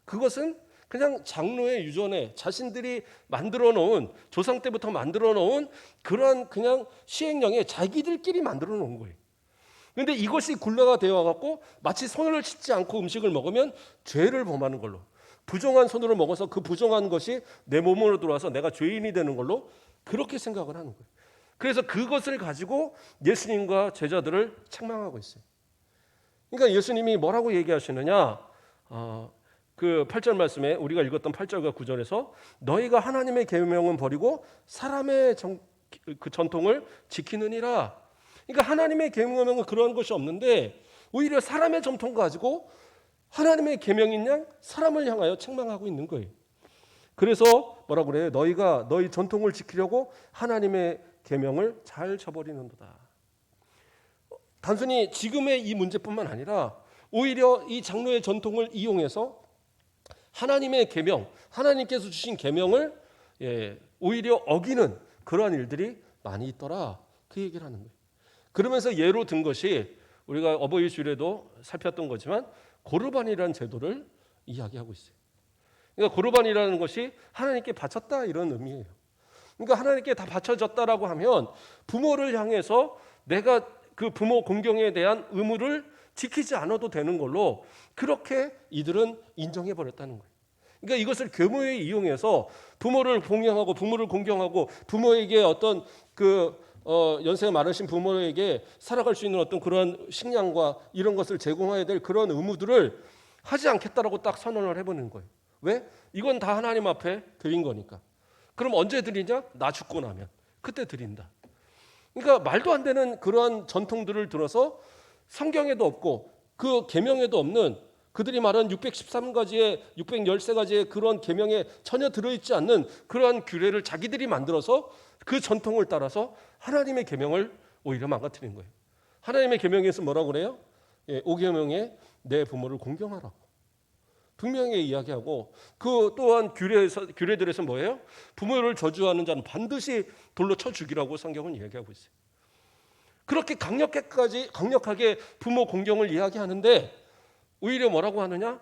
그것은 그냥 장로의 유전에 자신들이 만들어 놓은, 조상 때부터 만들어 놓은 그러한 그냥 시행령에 자기들끼리 만들어 놓은 거예요. 그런데 이것이 굴레가 되어 갖고 마치 손을 씻지 않고 음식을 먹으면 죄를 범하는 걸로, 부정한 손으로 먹어서 그 부정한 것이 내 몸으로 들어와서 내가 죄인이 되는 걸로 그렇게 생각을 하는 거예요. 그래서 그것을 가지고 예수님과 제자들을 책망하고 있어요. 그러니까 예수님이 뭐라고 얘기하시느냐? 그 8절 말씀에 우리가 읽었던 8절과 9절에서 너희가 하나님의 계명은 버리고 사람의 그 전통을 지키느니라. 그러니까 하나님의 계명은 그런 것이 없는데 오히려 사람의 전통 가지고 하나님의 계명인 양 사람을 향하여 책망하고 있는 거예요. 그래서 뭐라고 그래요? 너희가 너희 전통을 지키려고 하나님의 계명을 잘 저버리는도다. 단순히 지금의 이 문제뿐만 아니라 오히려 이 장로의 전통을 이용해서 하나님의 계명, 하나님께서 주신 계명을 오히려 어기는 그러한 일들이 많이 있더라, 그 얘기를 하는 거예요. 그러면서 예로 든 것이 우리가 어버이 주일에도 살폈던 거지만 고르반이라는 제도를 이야기하고 있어요. 그러니까 고르반이라는 것이 하나님께 바쳤다, 이런 의미예요. 그러니까 하나님께 다 바쳐졌다라고 하면 부모를 향해서 내가 그 부모 공경에 대한 의무를 지키지 않아도 되는 걸로 그렇게 이들은 인정해 버렸다는 거예요. 그러니까 이것을 교묘히 이용해서 부모를 봉양하고 부모를 공경하고 부모에게 어떤 연세가 많으신 부모에게 살아갈 수 있는 어떤 그런 식량과 이런 것을 제공해야 될 그런 의무들을 하지 않겠다라고 딱 선언을 해보는 거예요. 왜? 이건 다 하나님 앞에 드린 거니까. 그럼 언제 드리냐? 나 죽고 나면 그때 드린다. 그러니까 말도 안 되는 그러한 전통들을 들어서 성경에도 없고 그 계명에도 없는, 그들이 말한 613가지의 613가지의 그런 계명에 전혀 들어있지 않는 그러한 규례를 자기들이 만들어서 그 전통을 따라서 하나님의 계명을 오히려 망가뜨리는 거예요. 하나님의 계명에서 뭐라고 그래요? 5계명에 내 부모를 공경하라고 분명히 이야기하고, 그 또한 규례들에서 뭐예요? 부모를 저주하는 자는 반드시 돌로 쳐 죽이라고 성경은 이야기하고 있어요. 그렇게 강력하게 부모 공경을 이야기하는데 오히려 뭐라고 하느냐?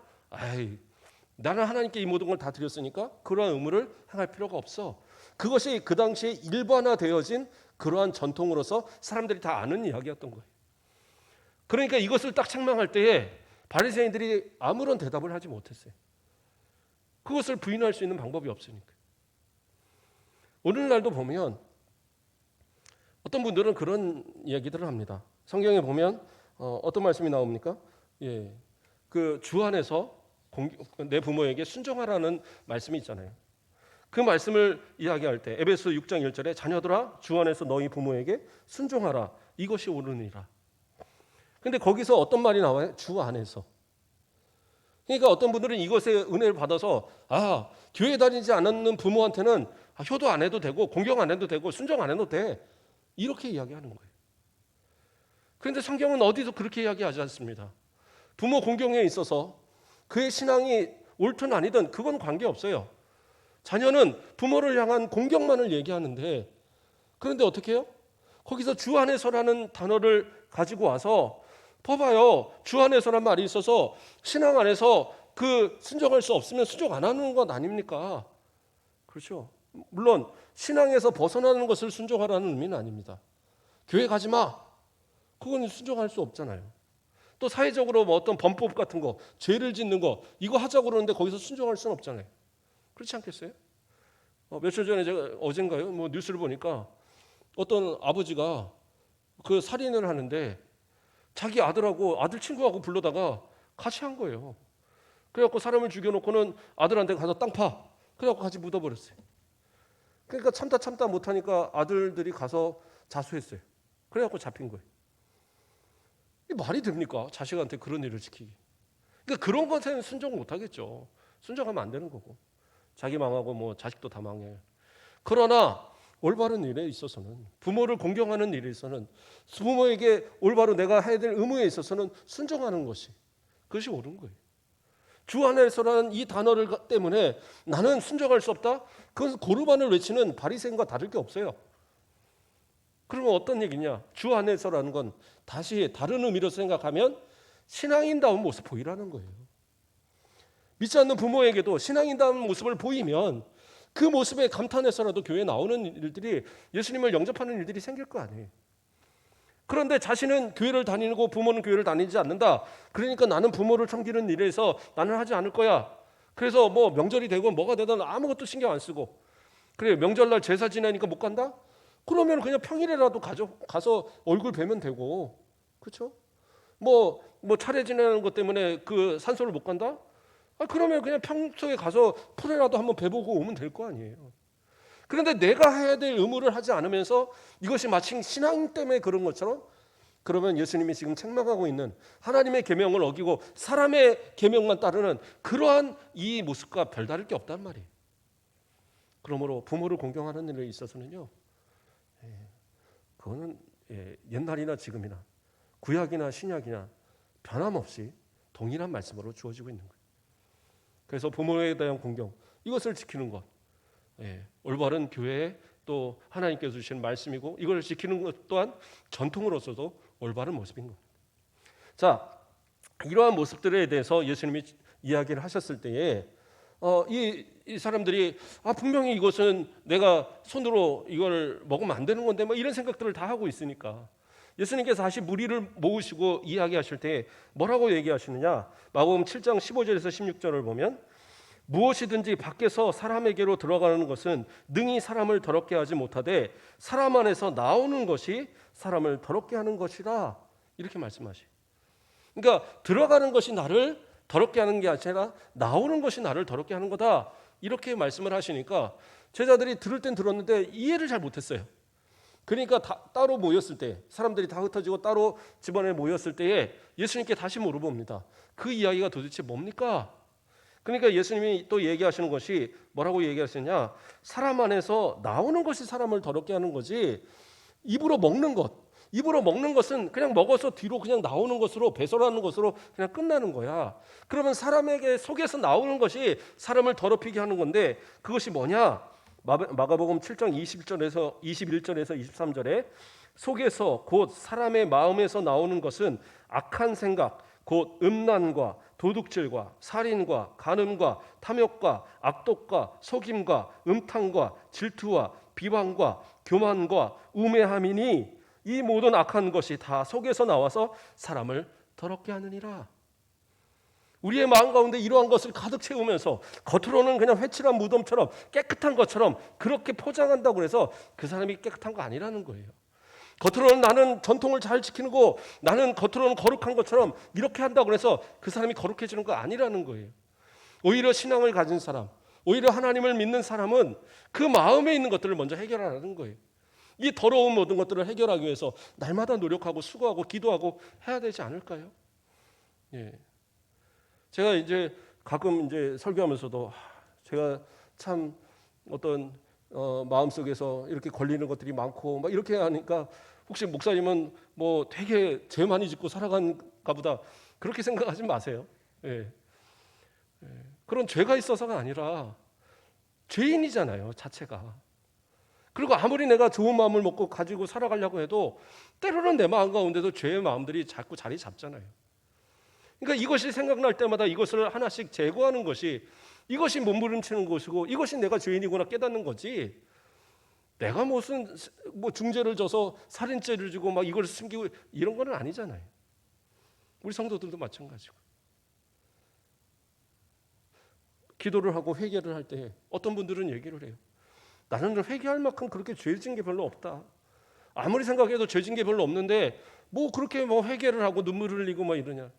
나는 하나님께 이 모든 걸 다 드렸으니까 그러한 의무를 행할 필요가 없어. 그것이 그 당시에 일반화되어진 그러한 전통으로서 사람들이 다 아는 이야기였던 거예요. 그러니까 이것을 딱 책망할 때에 바리새인들이 아무런 대답을 하지 못했어요. 그것을 부인할 수 있는 방법이 없으니까. 오늘날도 보면 어떤 분들은 그런 이야기들을 합니다. 성경에 보면 어떤 말씀이 나옵니까? 그 주 안에서 내 부모에게 순종하라는 말씀이 있잖아요. 그 말씀을 이야기할 때 에베소 6장 1절에 자녀들아 주 안에서 너희 부모에게 순종하라 이것이 옳으니라. 근데 거기서 어떤 말이 나와요? 주 안에서. 그러니까 어떤 분들은 이것의 은혜를 받아서 교회 다니지 않는 부모한테는 효도 안 해도 되고 공경 안 해도 되고 순종 안 해도 돼 이렇게 이야기하는 거예요. 그런데 성경은 어디도 그렇게 이야기하지 않습니다. 부모 공경에 있어서 그의 신앙이 옳든 아니든 그건 관계없어요. 자녀는 부모를 향한 공경만을 얘기하는데 그런데 어떻게 해요? 거기서 주 안에서라는 단어를 가지고 와서 봐봐요. 주 안에서란 말이 있어서 신앙 안에서 그 순종할 수 없으면 순종 안 하는 것 아닙니까? 그렇죠. 물론 신앙에서 벗어나는 것을 순종하라는 의미는 아닙니다. 교회 가지 마. 그건 순종할 수 없잖아요. 또 사회적으로 뭐 어떤 범법 같은 거, 죄를 짓는 거 이거 하자고 그러는데 거기서 순종할 수는 없잖아요. 그렇지 않겠어요? 며칠 전에 제가 어젠가요? 뭐 뉴스를 보니까 어떤 아버지가 그 살인을 하는데 자기 아들하고 아들 친구하고 불러다가 같이 한 거예요. 그래갖고 사람을 죽여놓고는 아들한테 가서 땅 파. 그래갖고 같이 묻어버렸어요. 그러니까 참다 못하니까 아들들이 가서 자수했어요. 그래갖고 잡힌 거예요. 이 말이 됩니까? 자식한테 그런 일을 지키기. 그러니까 그런 것에는 순종 못하겠죠. 순종하면 안 되는 거고. 자기 망하고 뭐 자식도 다 망해요. 그러나 올바른 일에 있어서는 부모를 공경하는 일에 있어서는 부모에게 올바로 내가 해야 될 의무에 있어서는 순종하는 것이 그것이 옳은 거예요. 주 안에서라는 이 단어를 때문에 나는 순종할 수 없다? 그것은 고르반을 외치는 바리새인과 다를 게 없어요. 그러면 어떤 얘기냐? 주 안에서라는 건 다시 다른 의미로 생각하면 신앙인다운 모습 보이라는 거예요. 믿지 않는 부모에게도 신앙인다운 모습을 보이면 그 모습에 감탄해서라도 교회에 나오는 일들이 예수님을 영접하는 일들이 생길 거 아니에요. 그런데 자신은 교회를 다니고 부모는 교회를 다니지 않는다. 그러니까 나는 부모를 섬기는 일에서 나는 하지 않을 거야. 그래서 뭐 명절이 되고 뭐가 되든 아무것도 신경 안 쓰고 그래 명절날 제사 지내니까 못 간다? 그러면 그냥 평일에라도 가서 얼굴 뵈면 되고 그렇죠? 뭐 차례 지내는 것 때문에 그 산소를 못 간다? 그러면 그냥 평소에 가서 풀에라도 한번 배보고 오면 될 거 아니에요. 그런데 내가 해야 될 의무를 하지 않으면서 이것이 마치 신앙 때문에 그런 것처럼 그러면 예수님이 지금 책망하고 있는 하나님의 계명을 어기고 사람의 계명만 따르는 그러한 이 모습과 별다를 게 없단 말이에요. 그러므로 부모를 공경하는 일에 있어서는요. 그거는 옛날이나 지금이나 구약이나 신약이나 변함없이 동일한 말씀으로 주어지고 있는 거예요. 그래서 부모에 대한 공경 이것을 지키는 것 올바른 교회에 또 하나님께서 주신 말씀이고 이걸 지키는 것 또한 전통으로서도 올바른 모습인 겁니다. 자, 이러한 모습들에 대해서 예수님이 이야기를 하셨을 때에 이 사람들이 분명히 이것은 내가 손으로 이걸 먹으면 안 되는 건데 뭐 이런 생각들을 다 하고 있으니까 예수님께서 다시 무리를 모으시고 이야기하실 때 뭐라고 얘기하시느냐? 마가복음 7장 15절에서 16절을 보면 무엇이든지 밖에서 사람에게로 들어가는 것은 능히 사람을 더럽게 하지 못하되 사람 안에서 나오는 것이 사람을 더럽게 하는 것이라 이렇게 말씀하셔요. 그러니까 들어가는 것이 나를 더럽게 하는 게 아니라 나오는 것이 나를 더럽게 하는 거다 이렇게 말씀을 하시니까 제자들이 들을 땐 들었는데 이해를 잘 못했어요. 그러니까 따로 모였을 때 사람들이 다 흩어지고 따로 집안에 모였을 때에 예수님께 다시 물어봅니다. 그 이야기가 도대체 뭡니까? 그러니까 예수님이 또 얘기하시는 것이 뭐라고 얘기하시냐? 사람 안에서 나오는 것이 사람을 더럽게 하는 거지 입으로 먹는 것은 그냥 먹어서 뒤로 그냥 나오는 것으로 배설하는 것으로 그냥 끝나는 거야. 그러면 사람에게 속에서 나오는 것이 사람을 더럽히게 하는 건데 그것이 뭐냐? 마가복음 7장 21절에서 23절에 속에서 곧 사람의 마음에서 나오는 것은 악한 생각 곧 음란과 도둑질과 살인과 간음과 탐욕과 악독과 속임과 음탕과 질투와 비방과 교만과 우매함이니 이 모든 악한 것이 다 속에서 나와서 사람을 더럽게 하느니라. 우리의 마음 가운데 이러한 것을 가득 채우면서 겉으로는 그냥 회칠한 무덤처럼 깨끗한 것처럼 그렇게 포장한다고 해서 그 사람이 깨끗한 거 아니라는 거예요. 겉으로는 나는 전통을 잘 지키는 거, 나는 겉으로는 거룩한 것처럼 이렇게 한다고 해서 그 사람이 거룩해지는 거 아니라는 거예요. 오히려 신앙을 가진 사람, 오히려 하나님을 믿는 사람은 그 마음에 있는 것들을 먼저 해결하라는 거예요. 이 더러운 모든 것들을 해결하기 위해서 날마다 노력하고 수고하고 기도하고 해야 되지 않을까요? 예. 제가 이제 가끔 이제 설교하면서도 제가 참 어떤 마음속에서 이렇게 걸리는 것들이 많고 막 이렇게 하니까 혹시 목사님은 뭐 되게 죄 많이 짓고 살아간가 보다 그렇게 생각하지 마세요. 예. 그런 죄가 있어서가 아니라 죄인이잖아요, 자체가. 그리고 아무리 내가 좋은 마음을 먹고 가지고 살아가려고 해도 때로는 내 마음 가운데도 죄의 마음들이 자꾸 자리 잡잖아요. 그러니까 이것이 생각날 때마다 이것을 하나씩 제거하는 것이, 이것이 몸부림치는 것이고 이것이 내가 죄인이구나 깨닫는 거지, 내가 무슨 뭐 중죄를 져서 살인죄를 지고 막 이걸 숨기고 이런 거는 아니잖아요. 우리 성도들도 마찬가지고. 기도를 하고 회개를 할 때 어떤 분들은 얘기를 해요. 나는 회개할 만큼 그렇게 죄진 게 별로 없다. 아무리 생각해도 죄진 게 별로 없는데 뭐 그렇게 뭐 회개를 하고 눈물을 흘리고 뭐 이러냐.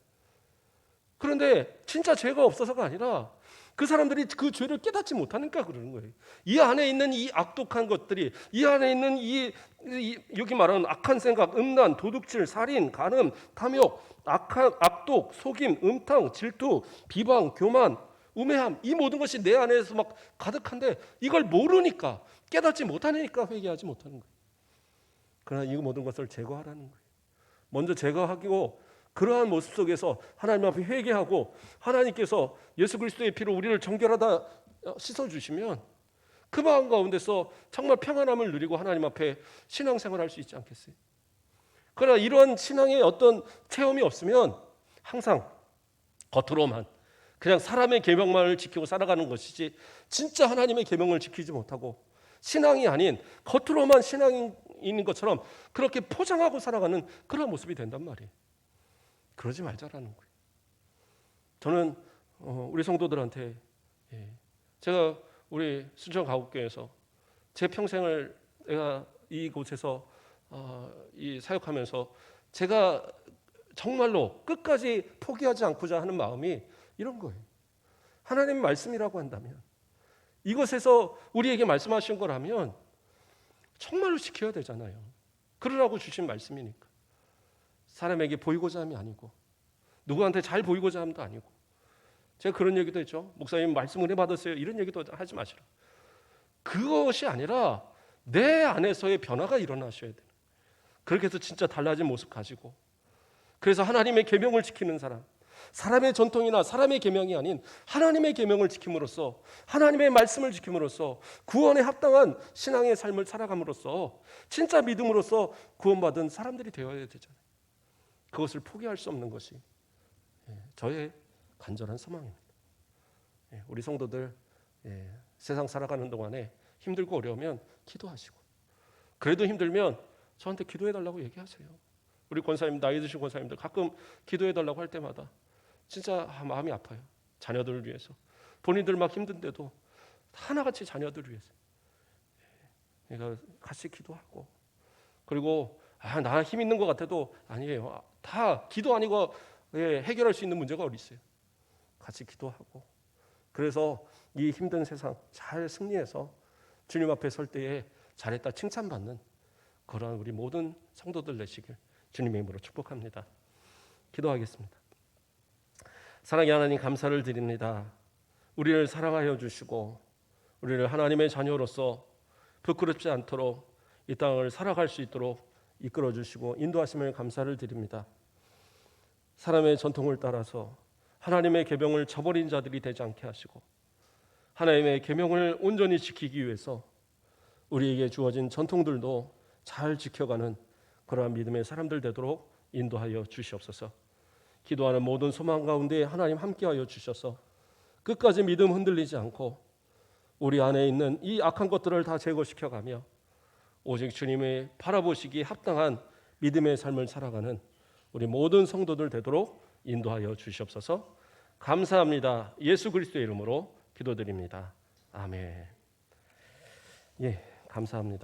그런데 진짜 죄가 없어서가 아니라 그 사람들이 그 죄를 깨닫지 못하니까 그러는 거예요. 이 안에 있는 이 악독한 것들이, 이 안에 있는 여기 말하는 악한 생각, 음란, 도둑질, 살인, 간음, 탐욕, 악독, 속임, 음탕, 질투, 비방, 교만, 우매함, 이 모든 것이 내 안에서 막 가득한데 이걸 모르니까, 깨닫지 못하니까 회개하지 못하는 거예요. 그러나 이 모든 것을 제거하라는 거예요. 먼저 제거하고 그러한 모습 속에서 하나님 앞에 회개하고 하나님께서 예수 그리스도의 피로 우리를 정결하다 씻어주시면 그 마음 가운데서 정말 평안함을 누리고 하나님 앞에 신앙생활할 수 있지 않겠어요? 그러나 이러한 신앙의 어떤 체험이 없으면 항상 겉으로만 그냥 사람의 계명만을 지키고 살아가는 것이지 진짜 하나님의 계명을 지키지 못하고 신앙이 아닌 겉으로만 신앙이 있는 것처럼 그렇게 포장하고 살아가는 그런 모습이 된단 말이에요. 그러지 말자라는 거예요. 저는 우리 성도들한테 제가 우리 순천 가옥교회에서 제 평생을 내가 이곳에서 이 사역하면서 제가 정말로 끝까지 포기하지 않고자 하는 마음이 이런 거예요. 하나님 말씀이라고 한다면, 이것에서 우리에게 말씀하신 거라면 정말로 지켜야 되잖아요. 그러라고 주신 말씀이니까. 사람에게 보이고자 함이 아니고 누구한테 잘 보이고자 함도 아니고. 제가 그런 얘기도 했죠. 목사님 말씀 은혜 받았어요, 이런 얘기도 하지 마시라. 그것이 아니라 내 안에서의 변화가 일어나셔야 돼요. 그렇게 해서 진짜 달라진 모습 가지고, 그래서 하나님의 계명을 지키는 사람, 사람의 전통이나 사람의 계명이 아닌 하나님의 계명을 지킴으로써, 하나님의 말씀을 지킴으로써 구원에 합당한 신앙의 삶을 살아감으로써 진짜 믿음으로써 구원받은 사람들이 되어야 되잖아요. 그것을 포기할 수 없는 것이 저의 간절한 소망입니다. 우리 성도들 세상 살아가는 동안에 힘들고 어려우면 기도하시고, 그래도 힘들면 저한테 기도해달라고 얘기하세요. 우리 권사님, 나이 드신 권사님들 가끔 기도해달라고 할 때마다 진짜 마음이 아파요. 자녀들을 위해서. 본인들 막 힘든데도 하나같이 자녀들을 위해서. 그러니까 같이 기도하고, 그리고 나 힘 있는 것 같아도 아니에요. 다 기도 아니고 해결할 수 있는 문제가 어디 있어요. 같이 기도하고, 그래서 이 힘든 세상 잘 승리해서 주님 앞에 설 때에 잘했다 칭찬받는 그러한 우리 모든 성도들 되시길 주님의 이름으로 축복합니다. 기도하겠습니다. 사랑의 하나님, 감사를 드립니다. 우리를 사랑하여 주시고 우리를 하나님의 자녀로서 부끄럽지 않도록 이 땅을 살아갈 수 있도록 이끌어 주시고 인도하심을 감사를 드립니다. 사람의 전통을 따라서 하나님의 계명을 저버린 자들이 되지 않게 하시고 하나님의 계명을 온전히 지키기 위해서 우리에게 주어진 전통들도 잘 지켜가는 그러한 믿음의 사람들 되도록 인도하여 주시옵소서. 기도하는 모든 소망 가운데 하나님 함께하여 주셔서 끝까지 믿음 흔들리지 않고 우리 안에 있는 이 악한 것들을 다 제거시켜가며 오직 주님의 바라보시기에 합당한 믿음의 삶을 살아가는 우리 모든 성도들 되도록 인도하여 주시옵소서. 감사합니다. 예수 그리스도의 이름으로 기도드립니다. 아멘. 감사합니다.